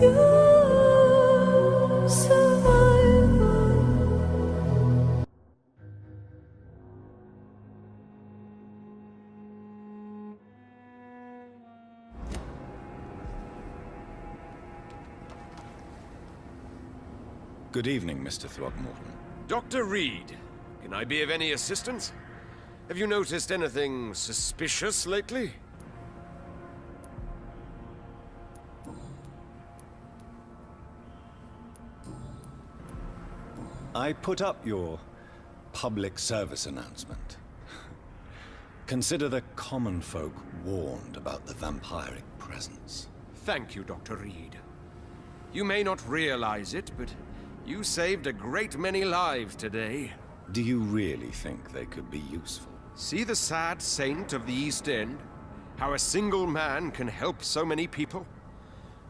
your survival. Good evening, Mr. Throgmorton. Dr. Reed, can I be of any assistance? Have you noticed anything suspicious lately? I put up your public service announcement. Consider the common folk warned about the vampiric presence. Thank you, Dr. Reed. You may not realize it, but you saved a great many lives today. Do you really think they could be useful? See the sad saint of the East End? How a single man can help so many people?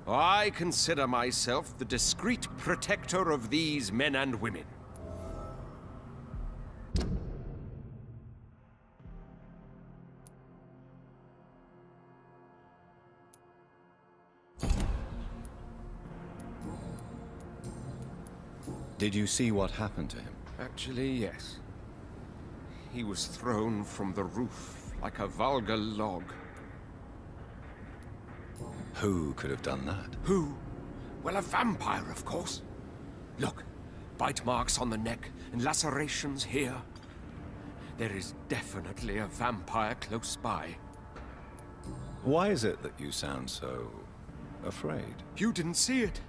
I consider myself the discreet protector of these men and women. Did you see what happened to him? Actually, yes. He was thrown from the roof like a vulgar log. Who could have done that? Who? Well, a vampire, of course. Look, bite marks on the neck and lacerations here. There is definitely a vampire close by. Why is it that you sound so afraid? You didn't see it.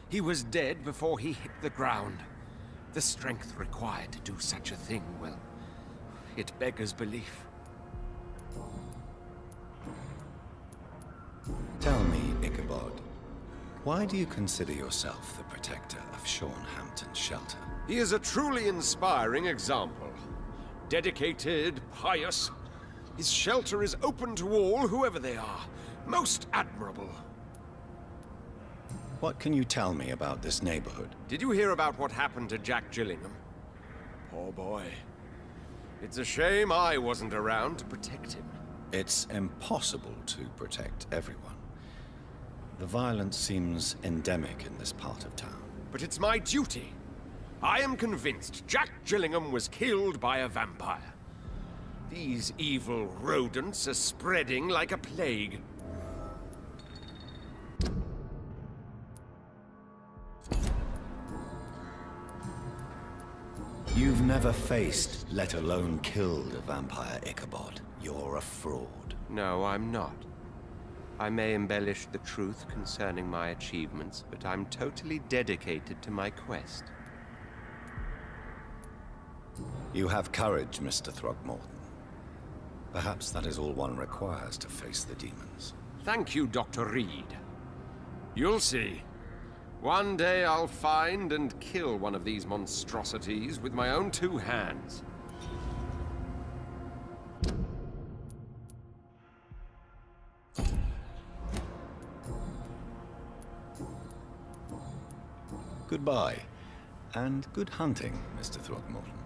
He was dead before he hit the ground. The strength required to do such a thing, well, it beggars belief. Tell me, Ichabod, why do you consider yourself the protector of Sean Hampton's shelter? He is a truly inspiring example. Dedicated, pious. His shelter is open to all, whoever they are. Most admirable. What can you tell me about this neighborhood? Did you hear about what happened to Jack Gillingham? Poor boy. It's a shame I wasn't around to protect him. It's impossible to protect everyone. The violence seems endemic in this part of town. But it's my duty. I am convinced Jack Gillingham was killed by a vampire. These evil rodents are spreading like a plague. You've never faced, let alone killed, a vampire, Ichabod. You're a fraud. No, I'm not. I may embellish the truth concerning my achievements, but I'm totally dedicated to my quest. You have courage, Mr. Throgmorton. Perhaps that is all one requires to face the demons. Thank you, Dr. Reed. You'll see. One day I'll find and kill one of these monstrosities with my own 2 hands. Goodbye, and good hunting, Mr. Throgmorton.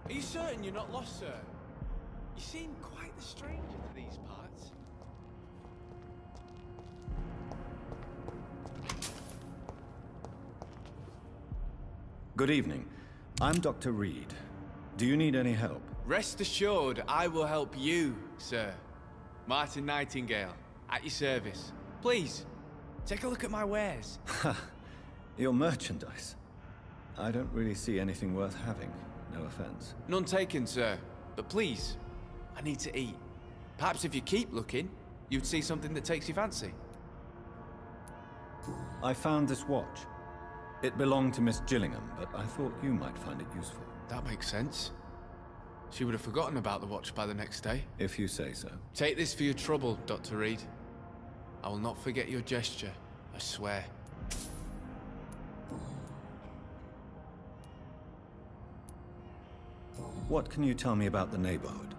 Are you certain you're not lost, sir? You seem quite the stranger to these parts. Good evening. I'm Dr. Reed. Do you need any help? Rest assured, I will help you, sir. Martin Nightingale, at your service. Please, take a look at my wares. Your merchandise. I don't really see anything worth having. No offense. None taken, sir. But please, I need to eat. Perhaps if you keep looking, You'd see something that takes your fancy? I found this watch. It belonged to Miss Gillingham, but I thought you might find it useful. That makes sense. She would have forgotten about the watch by the next day. If you say so. Take this for your trouble, Dr. Reed. I will not forget your gesture, I swear. What can you tell me about the neighborhood?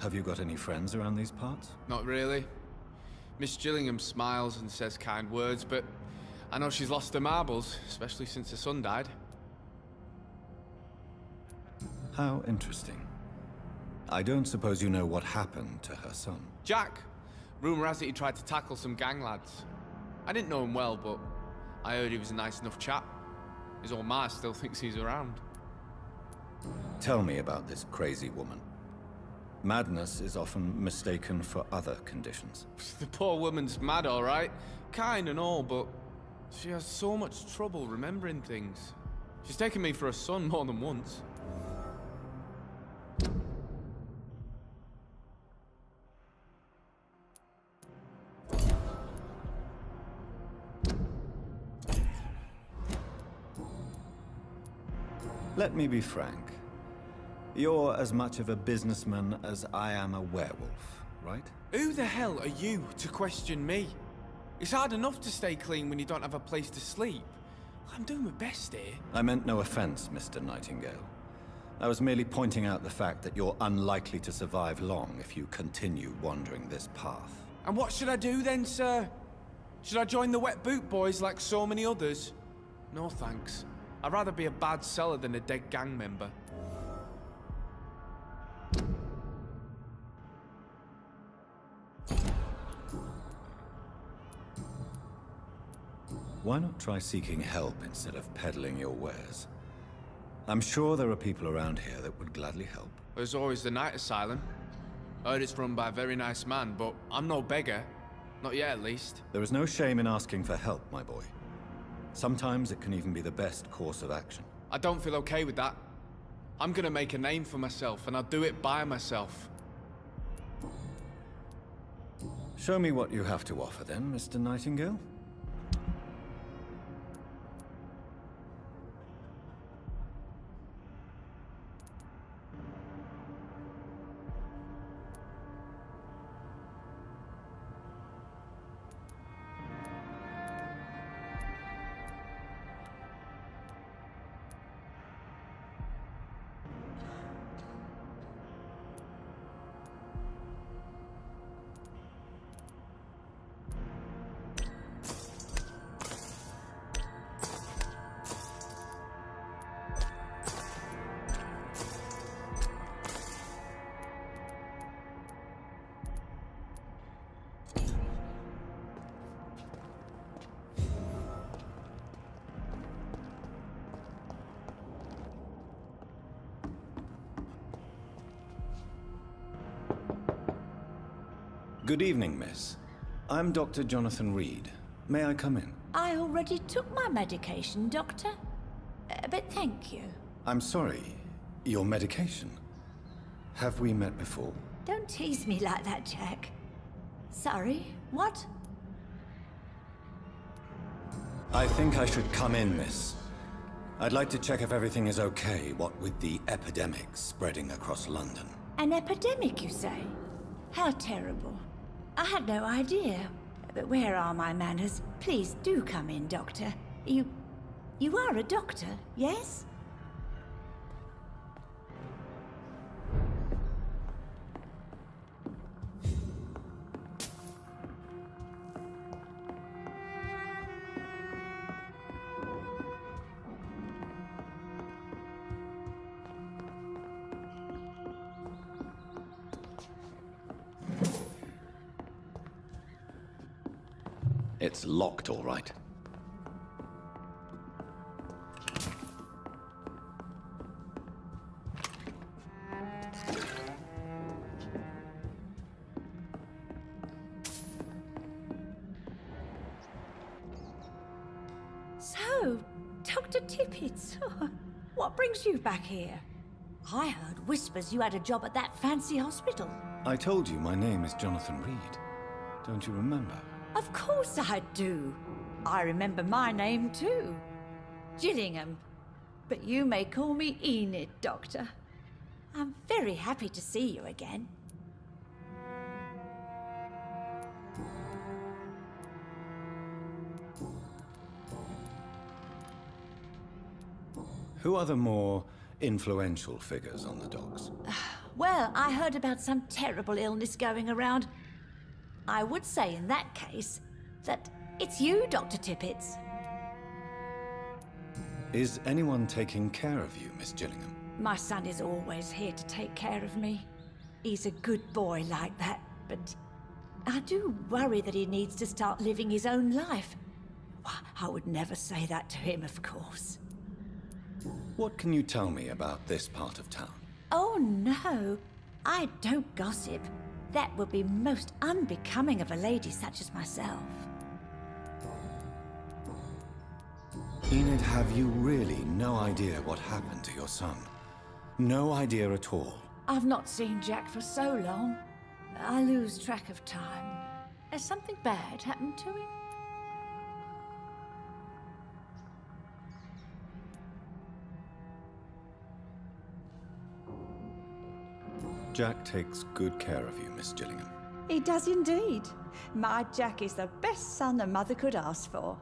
Have you got any friends around these parts? Not really. Miss Gillingham smiles and says kind words, but I know she's lost her marbles, especially since her son died. How interesting. I don't suppose you know what happened to her son. Jack! Rumour has it he tried to tackle some gang lads. I didn't know him well, but I heard he was a nice enough chap. His old ma still thinks he's around. Tell me about this crazy woman. Madness is often mistaken for other conditions. The poor woman's mad, all right. Kind and all, but she has so much trouble remembering things. She's taken me for a son more than once. Let me be frank. You're as much of a businessman as I am a werewolf, right? Who the hell are you to question me? It's hard enough to stay clean when you don't have a place to sleep. I'm doing my best here. I meant no offense, Mr. Nightingale. I was merely pointing out the fact that you're unlikely to survive long if you continue wandering this path. And what should I do then, sir? Should I join the Wet Boot Boys like so many others? No thanks. I'd rather be a bad seller than a dead gang member. Why not try seeking help instead of peddling your wares? I'm sure there are people around here that would gladly help. There's always the night asylum. I heard it's run by a very nice man, but I'm no beggar. Not yet, at least. There is no shame in asking for help, my boy. Sometimes it can even be the best course of action. I don't feel okay with that. I'm gonna make a name for myself, and I'll do it by myself. Show me what you have to offer then, Mr. Nightingale. Good evening, miss. I'm Dr. Jonathan Reed. May I come in? I already took my medication, Doctor. But thank you. I'm sorry. Your medication? Have we met before? Don't tease me like that, Jack. Sorry, what? I think I should come in, miss. I'd like to check if everything is okay, what with the epidemic spreading across London. An epidemic, you say? How terrible. I had no idea. But where are my manners? Please do come in, Doctor. You are a doctor, yes? It's locked, all right. So, Dr. Tippett, what brings you back here? I heard whispers you had a job at that fancy hospital. I told you my name is Jonathan Reed. Don't you remember? Of course I do. I remember my name too. Gillingham. But you may call me Enid, Doctor. I'm very happy to see you again. Who are the more influential figures on the docks? Well, I heard about some terrible illness going around. I would say in that case that it's you, Dr. Tippett. Is anyone taking care of you, Miss Gillingham? My son is always here to take care of me. He's a good boy like that, but I do worry that he needs to start living his own life. Why, I would never say that to him, of course. What can you tell me about this part of town? Oh, no. I don't gossip. That would be most unbecoming of a lady such as myself. Enid, have you really no idea what happened to your son? No idea at all? I've not seen Jack for so long. I lose track of time. Has something bad happened to him? Jack takes good care of you, Miss Gillingham. He does indeed. My Jack is the best son a mother could ask for.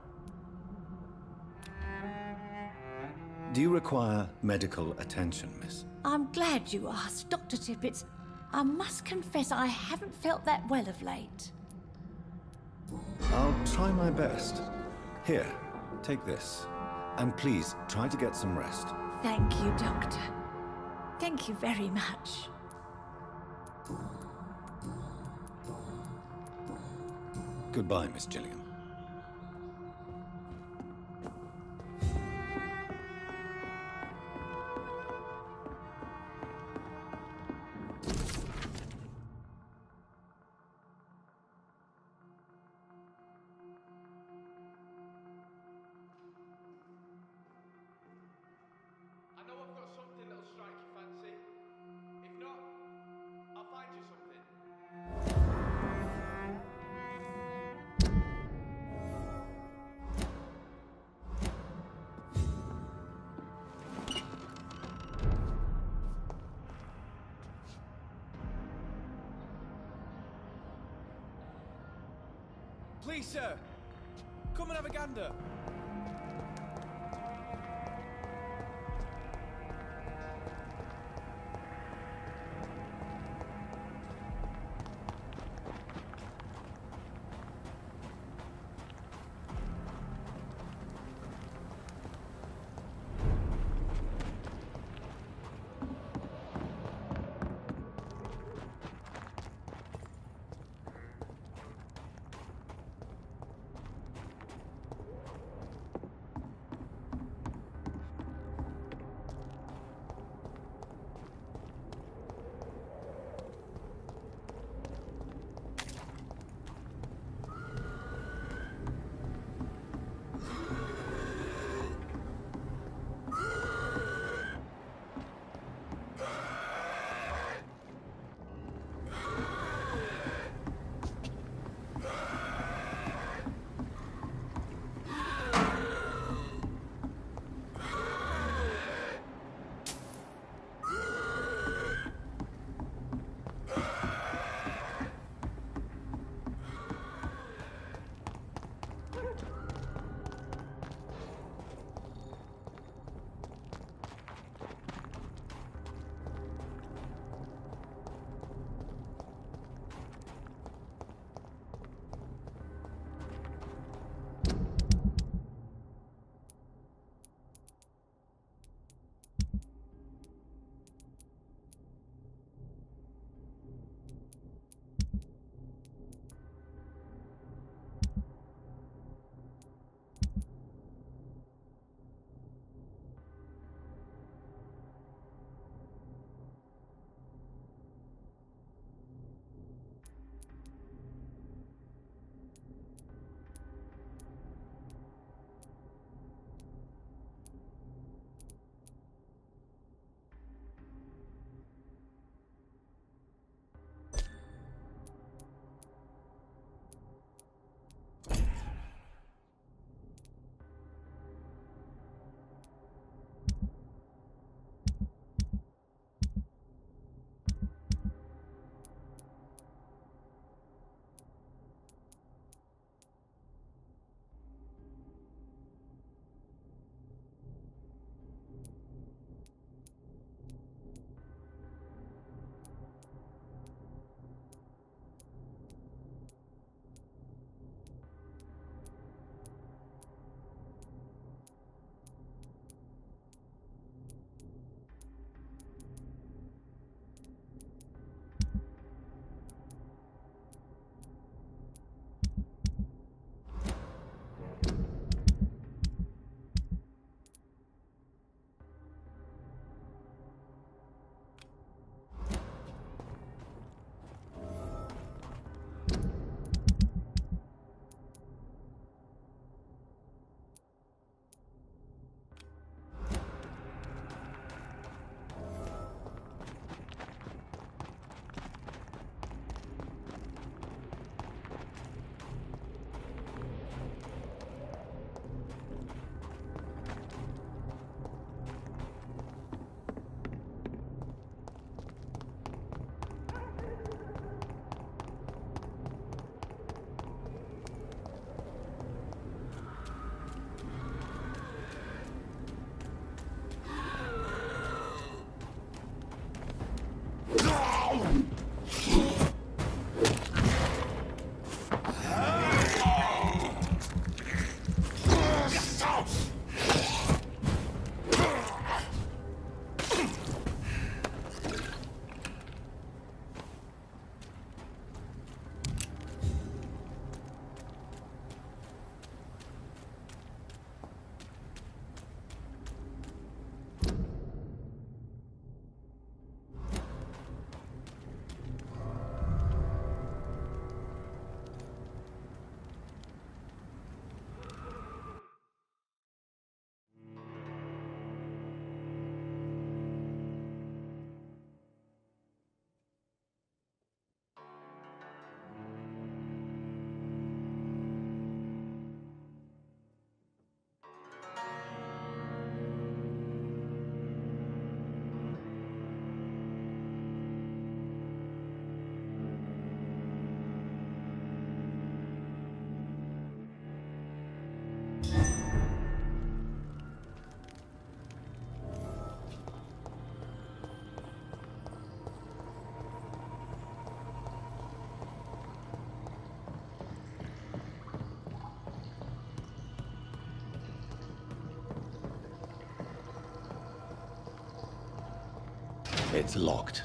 Do you require medical attention, miss? I'm glad you asked, Dr. Tippett. I must confess I haven't felt that well of late. I'll try my best. Here, take this. And please, try to get some rest. Thank you, Doctor. Thank you very much. Goodbye, Miss Gillingham. I know I've got something that'll strike your fancy. If not, I'll find you something. Please, sir, come and have a gander. It's locked.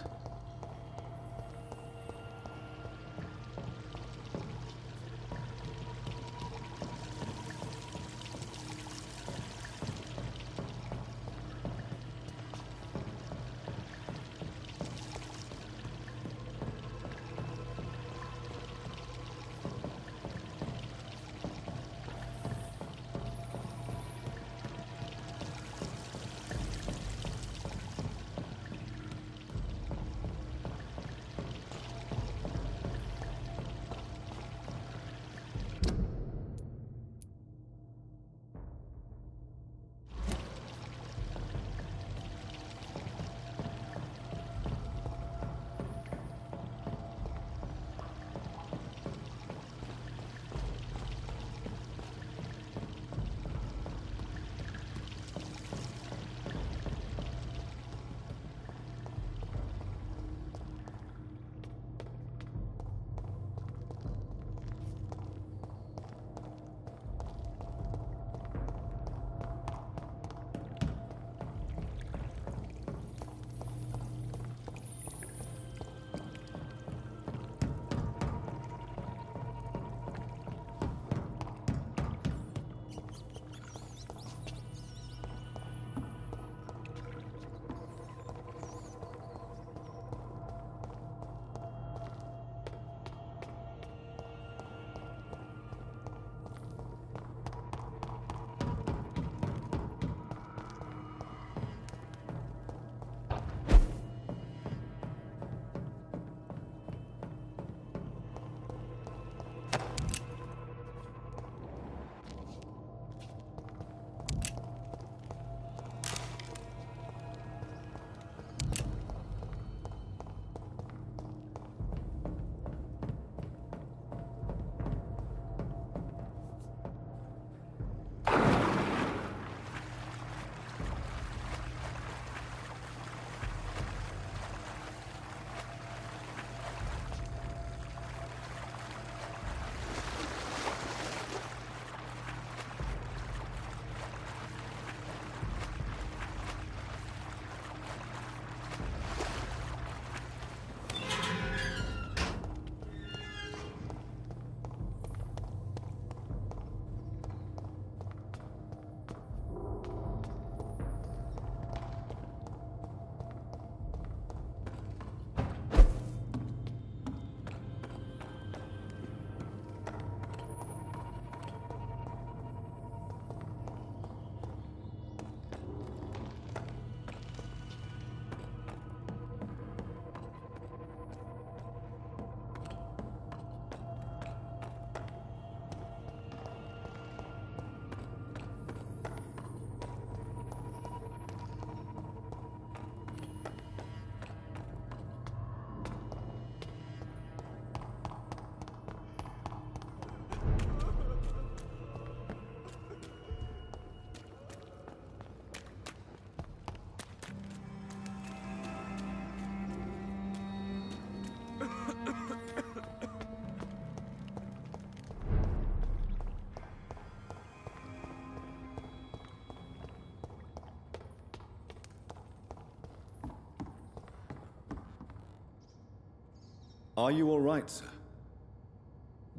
Are you all right, sir?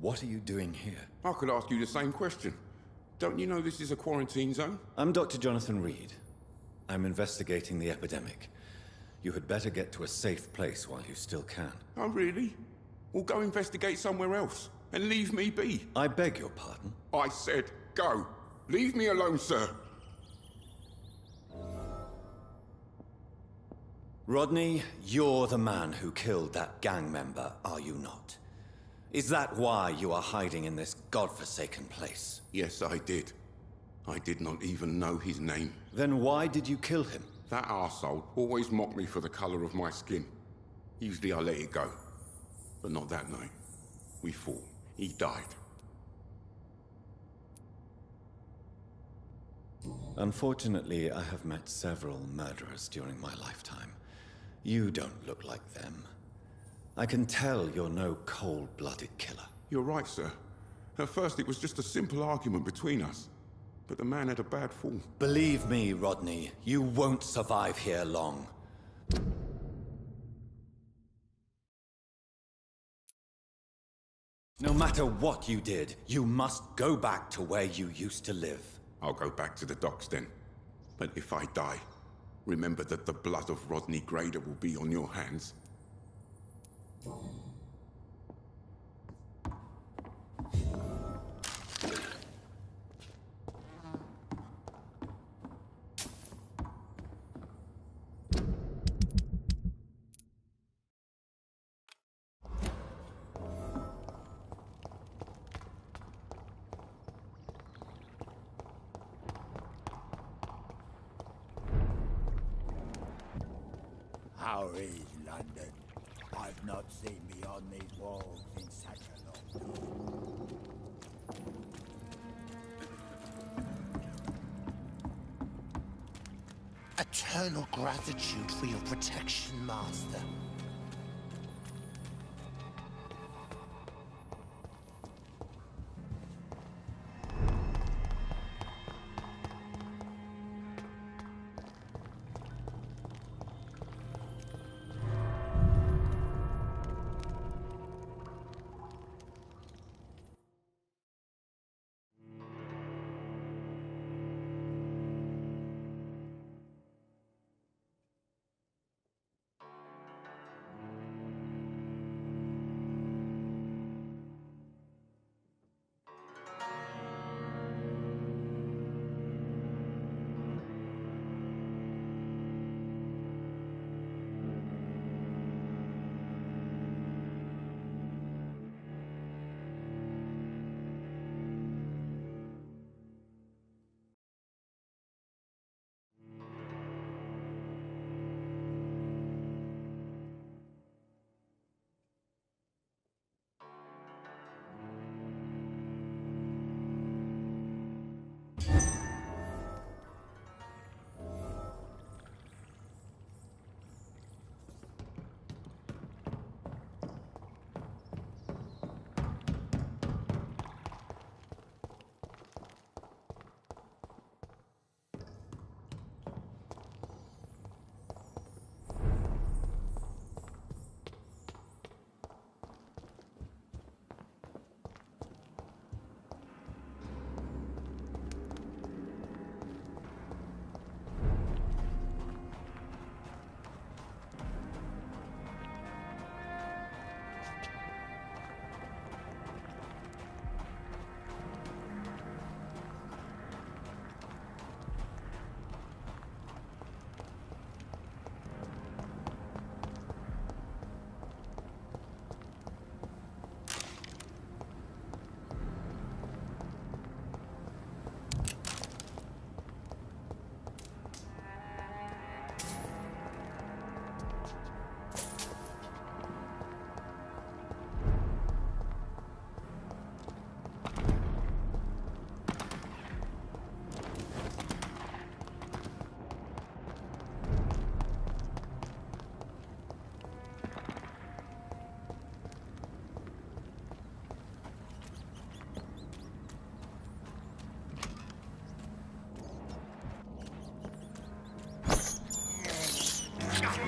What are you doing here? I could ask you the same question. Don't you know this is a quarantine zone? I'm Dr. Jonathan Reed. I'm investigating the epidemic. You had better get to a safe place while you still can. Oh, really? Well, go investigate somewhere else and leave me be. I beg your pardon? I said go. Leave me alone, sir. Rodney, you're the man who killed that gang member, are you not? Is that why you are hiding in this godforsaken place? Yes, I did. I did not even know his name. Then why did you kill him? That arsehole always mocked me for the color of my skin. Usually I let it go. But not that night. We fought. He died. Unfortunately, I have met several murderers during my lifetime. You don't look like them. I can tell you're no cold-blooded killer. You're right, sir. At first it was just a simple argument between us. But the man had a bad fall. Believe me, Rodney, you won't survive here long. No matter what you did, you must go back to where you used to live. I'll go back to the docks then. But if I die, remember that the blood of Rodney Grader will be on your hands. How is London? I've not seen beyond these walls in such a long time. Eternal gratitude for your protection, Master.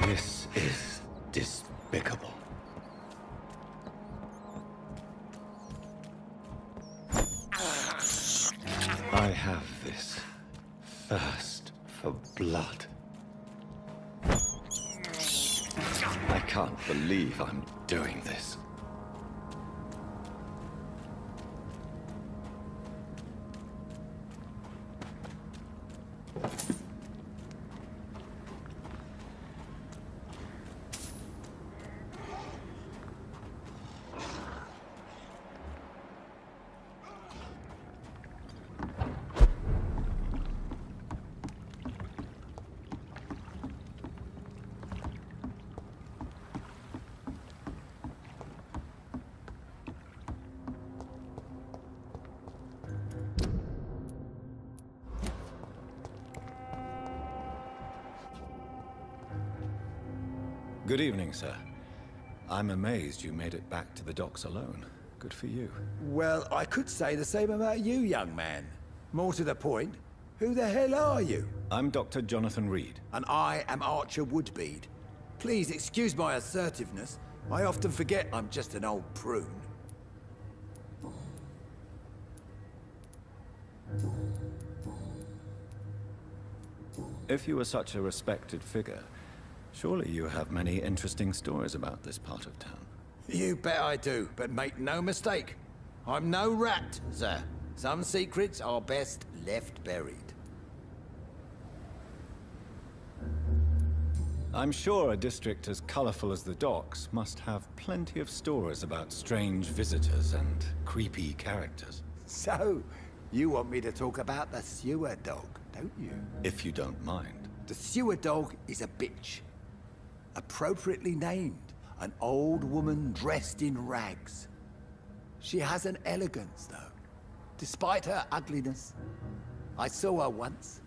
This is despicable. I have this thirst for blood. I can't believe I'm doing this. Good evening, sir. I'm amazed you made it back to the docks alone. Good for you. Well, I could say the same about you, young man. More to the point, who the hell are you? I'm Dr. Jonathan Reed. And I am Archer Woodbead. Please excuse my assertiveness. I often forget I'm just an old prune. If you were such a respected figure, surely you have many interesting stories about this part of town. You bet I do, but make no mistake. I'm no rat, sir. Some secrets are best left buried. I'm sure a district as colorful as the docks must have plenty of stories about strange visitors and creepy characters. So, you want me to talk about the sewer dog, don't you? If you don't mind. The sewer dog is a bitch. Appropriately named, an old woman dressed in rags. She has an elegance, though, despite her ugliness. I saw her once.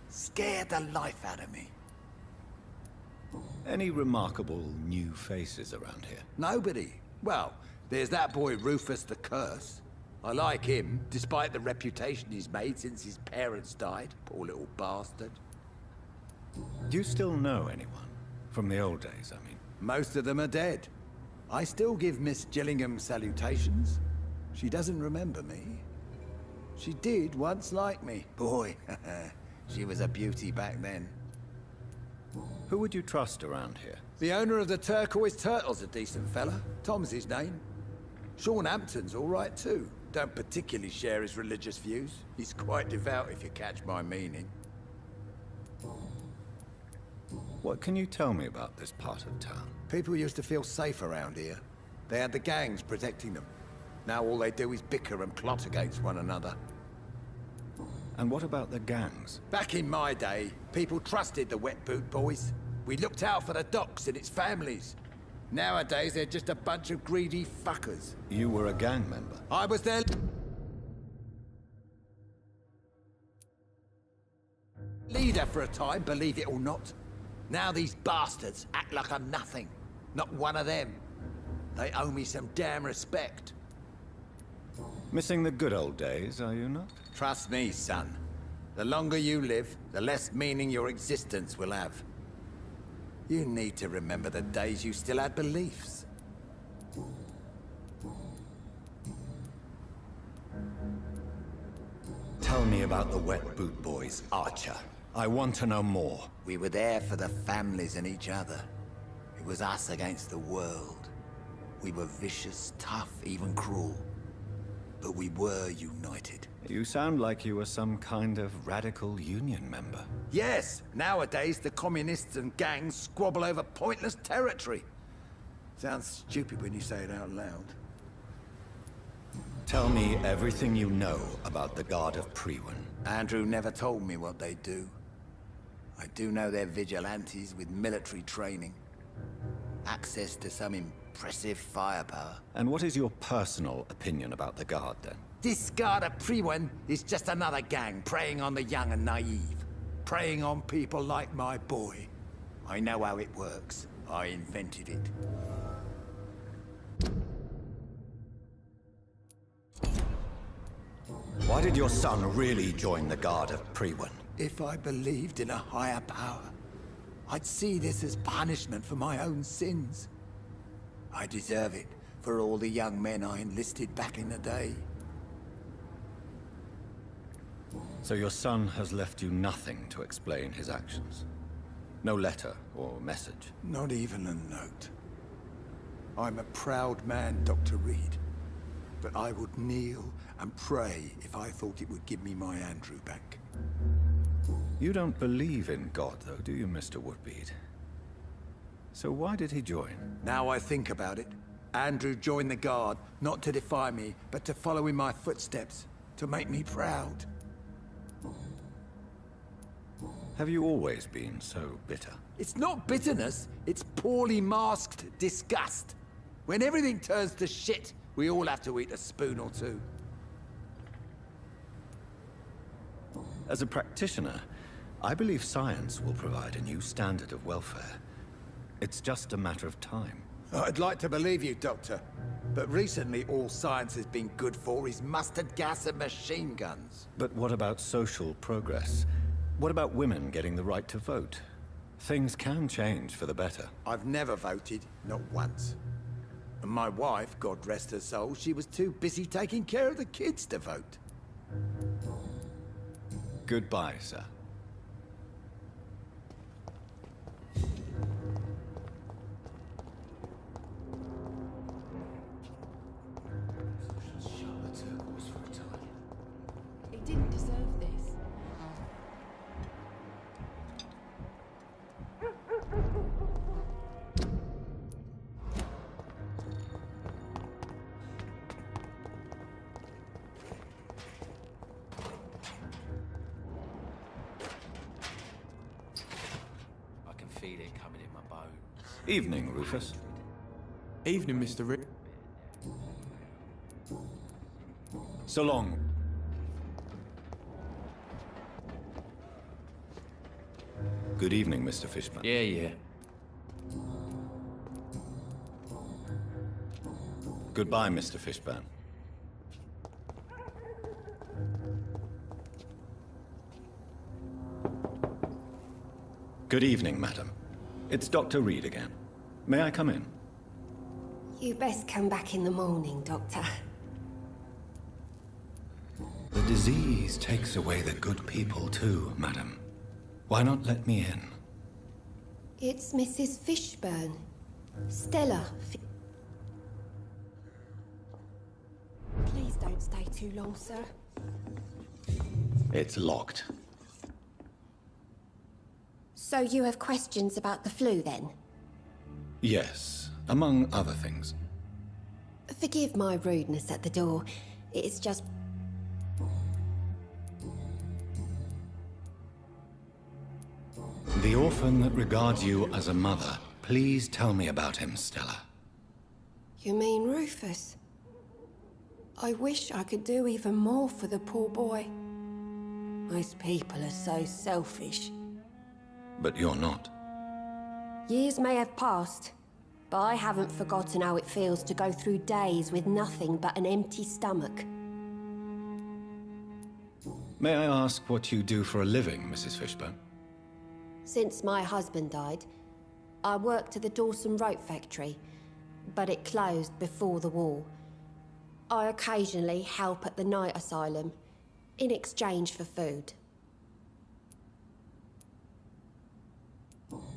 Scared the life out of me. Any remarkable new faces around here? Nobody. Well, there's that boy Rufus the Curse. I like him, despite the reputation he's made since his parents died. Poor little bastard. Do you still know anyone? From the old days, I mean. Most of them are dead. I still give Miss Gillingham salutations. She doesn't remember me. She did once like me. Boy, she was a beauty back then. Who would you trust around here? The owner of the Turquoise Turtle's a decent fella. Tom's his name. Sean Hampton's all right too. Don't particularly share his religious views. He's quite devout, if you catch my meaning. What can you tell me about this part of town? People used to feel safe around here. They had the gangs protecting them. Now all they do is bicker and plot against one another. And what about the gangs? Back in my day, people trusted the Wet Boot Boys. We looked out for the docks and its families. Nowadays, they're just a bunch of greedy fuckers. You were a gang member. I was their leader for a time, believe it or not. Now these bastards act like I'm nothing. Not one of them. They owe me some damn respect. Missing the good old days, are you not? Trust me, son. The longer you live, the less meaning your existence will have. You need to remember the days you still had beliefs. Tell me about the Wet Boot Boys, Archer. I want to know more. We were there for the families and each other. It was us against the world. We were vicious, tough, even cruel. But we were united. You sound like you were some kind of radical union member. Yes, nowadays the communists and gangs squabble over pointless territory. Sounds stupid when you say it out loud. Tell me everything you know about the Guard of Priwen. Andrew never told me what they do. I do know they're vigilantes with military training. Access to some impressive firepower. And what is your personal opinion about the Guard, then? This Guard of Priwen is just another gang preying on the young and naive. Preying on people like my boy. I know how it works. I invented it. Why did your son really join the Guard of Priwen? If I believed in a higher power, I'd see this as punishment for my own sins. I deserve it for all the young men I enlisted back in the day. So your son has left you nothing to explain his actions? No letter or message? Not even a note. I'm a proud man, Dr. Reed. But I would kneel and pray if I thought it would give me my Andrew back. You don't believe in God, though, do you, Mr. Woodbead? So why did he join? Now I think about it, Andrew joined the Guard, not to defy me, but to follow in my footsteps, to make me proud. Have you always been so bitter? It's not bitterness, it's poorly masked disgust. When everything turns to shit, we all have to eat a spoon or two. As a practitioner, I believe science will provide a new standard of welfare. It's just a matter of time. I'd like to believe you, Doctor. But recently all science has been good for is mustard gas and machine guns. But what about social progress? What about women getting the right to vote? Things can change for the better. I've never voted, not once. And my wife, God rest her soul, she was too busy taking care of the kids to vote. Goodbye, sir. He didn't deserve this. I can feel it coming in my bones. Evening, Rufus. Evening, Mr. Rick. So long. Good evening, Mr. Fishburne. Yeah. Goodbye, Mr. Fishburne. Good evening, madam. It's Dr. Reed again. May I come in? You best come back in the morning, Doctor. The disease takes away the good people too, madam. Why not let me in? It's Mrs. Fishburne. Stella. Please don't stay too long, sir. It's locked. So you have questions about the flu, then? Yes, among other things. Forgive my rudeness at the door. It's just... The orphan that regards you as a mother. Please tell me about him, Stella. You mean Rufus? I wish I could do even more for the poor boy. Most people are so selfish. But you're not. Years may have passed, but I haven't forgotten how it feels to go through days with nothing but an empty stomach. May I ask what you do for a living, Mrs. Fishburne? Since my husband died, I worked at the Dawson Rope factory, but it closed before the war. I occasionally help at the night asylum, in exchange for food.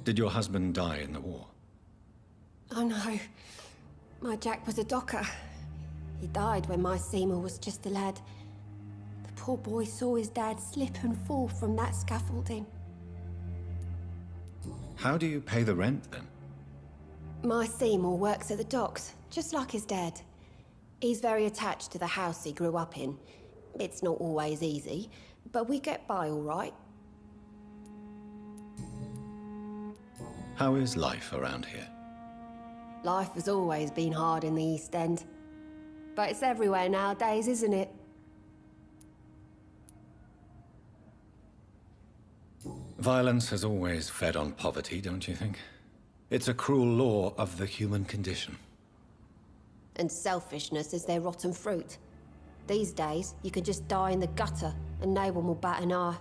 Did your husband die in the war? Oh no, my Jack was a docker. He died when my Seymour was just a lad. The poor boy saw his dad slip and fall from that scaffolding. How do you pay the rent, then? My Seymour works at the docks, just like his dad. He's very attached to the house he grew up in. It's not always easy, but we get by all right. How is life around here? Life has always been hard in the East End. But it's everywhere nowadays, isn't it? Violence has always fed on poverty, don't you think? It's a cruel law of the human condition. And selfishness is their rotten fruit. These days, you can just die in the gutter and no one will bat an eye.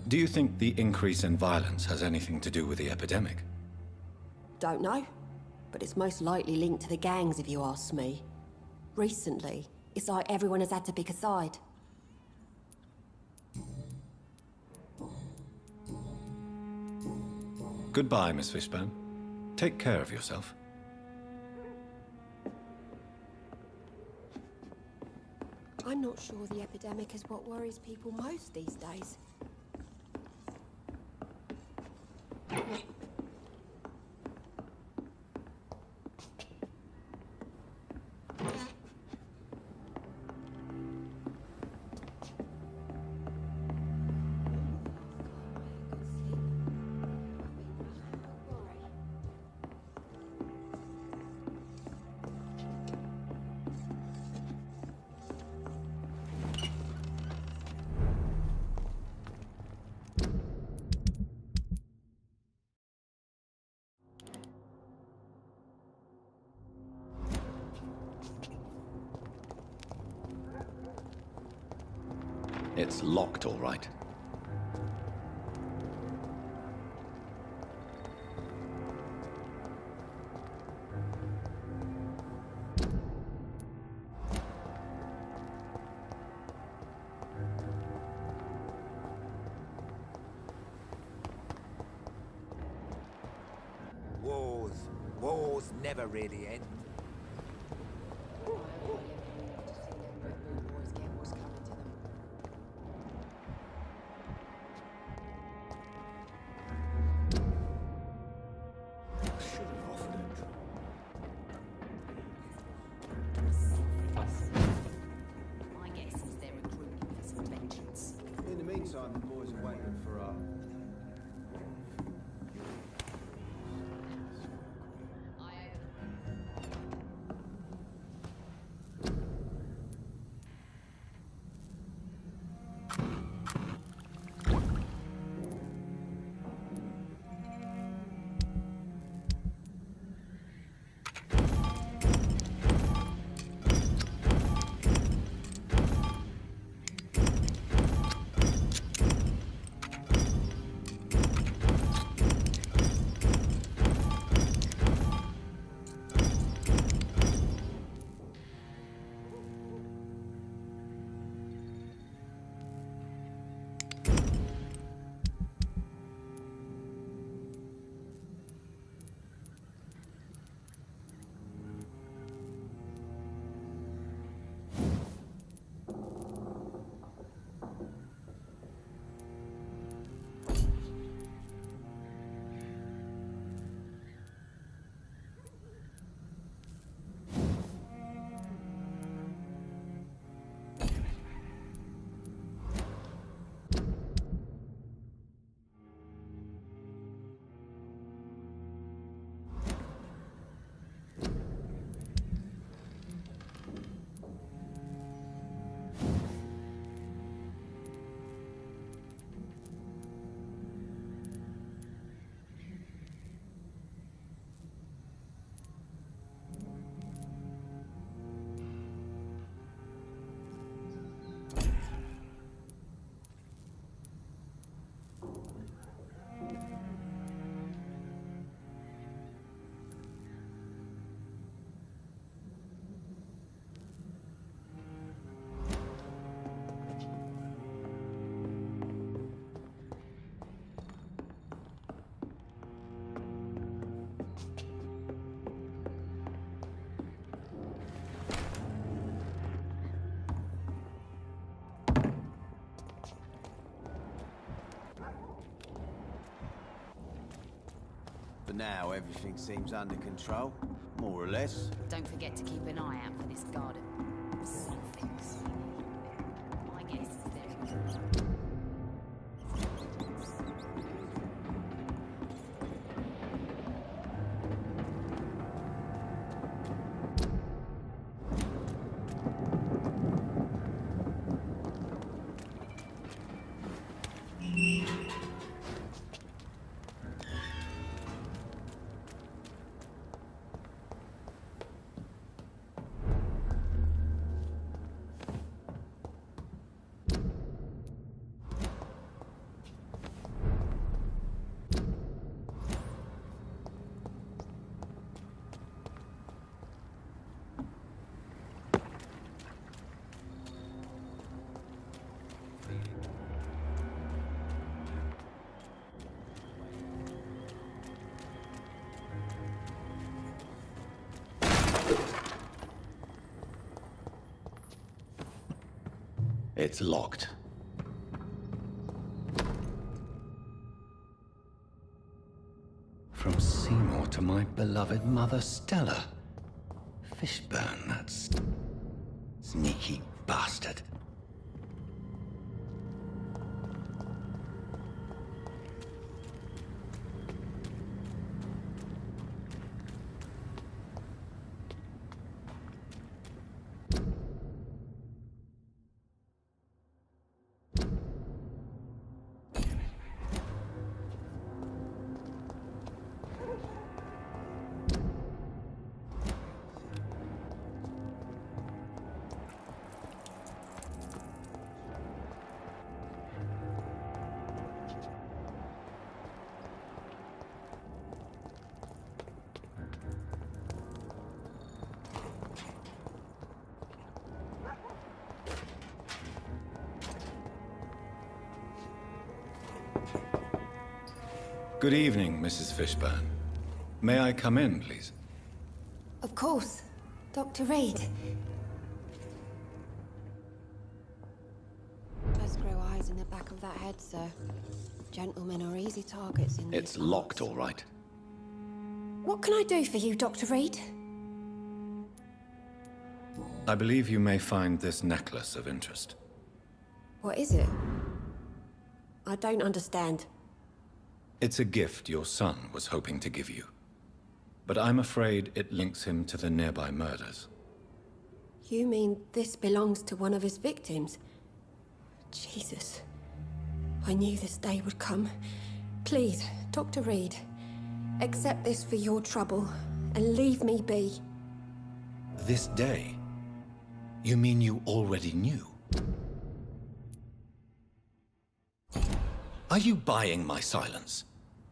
Do you think the increase in violence has anything to do with the epidemic? Don't know, but it's most likely linked to the gangs if you ask me. Recently, it's like everyone has had to pick a side. Goodbye, Miss Fishburne. Take care of yourself. I'm not sure the epidemic is what worries people most these days. It's locked, all right. never really end. My guess is they're recruiting for some vengeance. In the meantime, the boys are waiting for our... For now, everything seems under control, more or less. Don't forget to keep an eye out for this guard of somethings. My guess is they're... It's locked. From Seymour to my beloved mother Stella. Fishburne, that sneaky bastard. Good evening, Mrs. Fishburne. May I come in, please? course. Dr. Reed. Does grow eyes in the back of that head, sir. Gentlemen are easy targets in these It's locked, all right. What can I do for you, Dr. Reed? I believe you may find this necklace of interest. What is it? I don't understand. It's a gift your son was hoping to give you. But I'm afraid it links him to the nearby murders. You mean this belongs to one of his victims? Jesus. I knew this day would come. Please, Dr. Reed, accept this for your trouble and leave me be. This day? You mean you already knew? Are you buying my silence?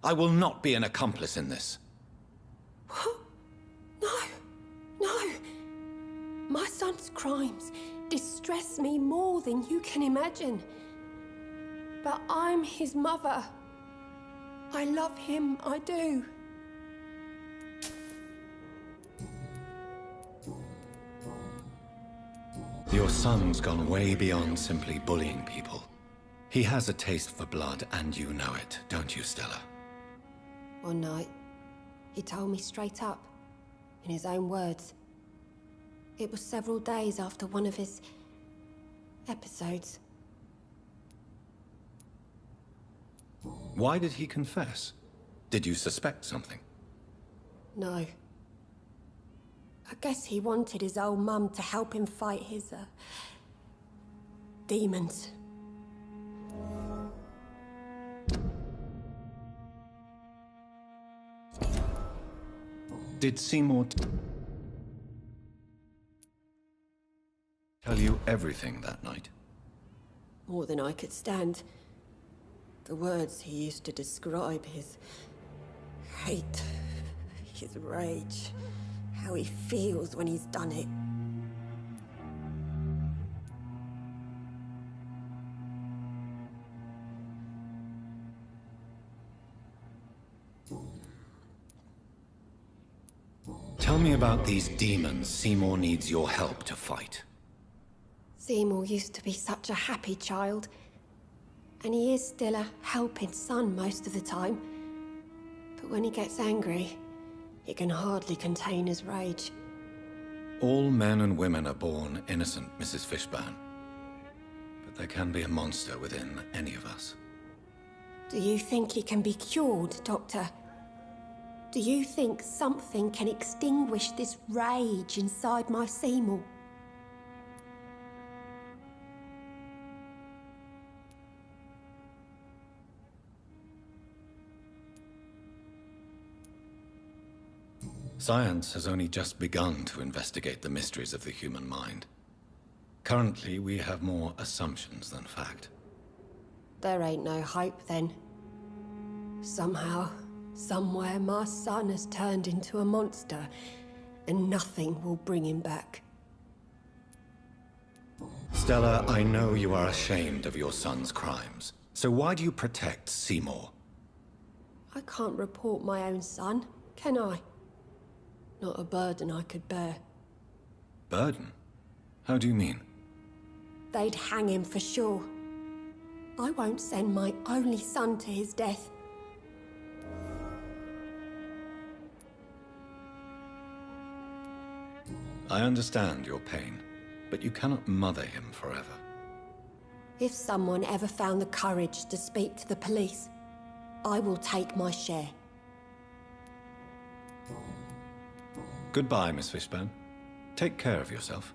I will not be an accomplice in this. What? No. No. My son's crimes distress me more than you can imagine. But I'm his mother. I love him, I do. Your son's gone way beyond simply bullying people. He has a taste for blood, and you know it, don't you, Stella? One night, he told me straight up, in his own words. It was several days after one of his episodes. Why did he confess? Did you suspect something? No. I guess he wanted his old mum to help him fight his, demons. Did Seymour tell you everything that night? More than I could stand. The words he used to describe his hate, his rage, how he feels when he's done it. Tell me about these demons Seymour needs your help to fight. Seymour used to be such a happy child. And he is still a helping son most of the time. But when he gets angry, he can hardly contain his rage. All men and women are born innocent, Mrs. Fishburne. But there can be a monster within any of us. Do you think he can be cured, Doctor? Do you think something can extinguish this rage inside my Seymour? Science has only just begun to investigate the mysteries of the human mind. Currently, we have more assumptions than fact. There ain't no hope, then. Somehow, somewhere, my son has turned into a monster, and nothing will bring him back. Stella, I know you are ashamed of your son's crimes. So why do you protect Seymour? I can't report my own son, can I? Not a burden I could bear. Burden? How do you mean? They'd hang him for sure. I won't send my only son to his death. I understand your pain, but you cannot mother him forever. If someone ever found the courage to speak to the police, I will take my share. Goodbye, Miss Fishburne. Take care of yourself.